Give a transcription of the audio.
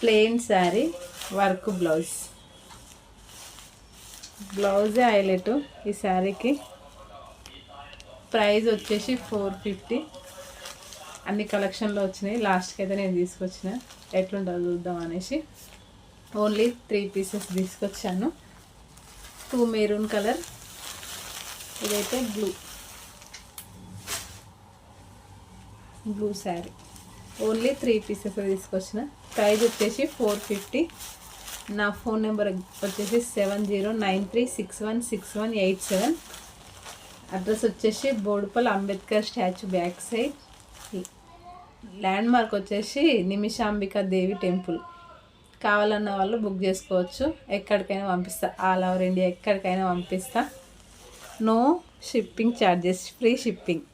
Plain sari, work blouse. బ్లౌజే highlight ఈ శారీకి. ప్రైస్ వచ్చేసి 450. అన్ని కలెక్షన్లో వచ్చినాయి. లాస్ట్కి అయితే నేను తీసుకొచ్చిన, ఎట్లుంటుందో చూద్దాం అనేసి. ఓన్లీ 3 పీసెస్ తీసుకొచ్చాను. 2 మెరూన్ కలర్, ఇదైతే బ్లూ శారీ. ఓన్లీ 3 పీసెస్ తీసుకొచ్చిన. ప్రైస్ వచ్చేసి 450. నా ఫోన్ నెంబర్ వచ్చేసి 7093616187. అడ్రస్ వచ్చేసి Boduppal Ambedkar statue back side. Land mark వచ్చేసి నిమిషాంబిక దేవి టెంపుల్. కావాలన్న వాళ్ళు బుక్ చేసుకోవచ్చు. ఎక్కడికైనా పంపిస్తా, ఆల్ ఓవర్ ఇండియా ఎక్కడికైనా పంపిస్తా. No shipping charges, free shipping.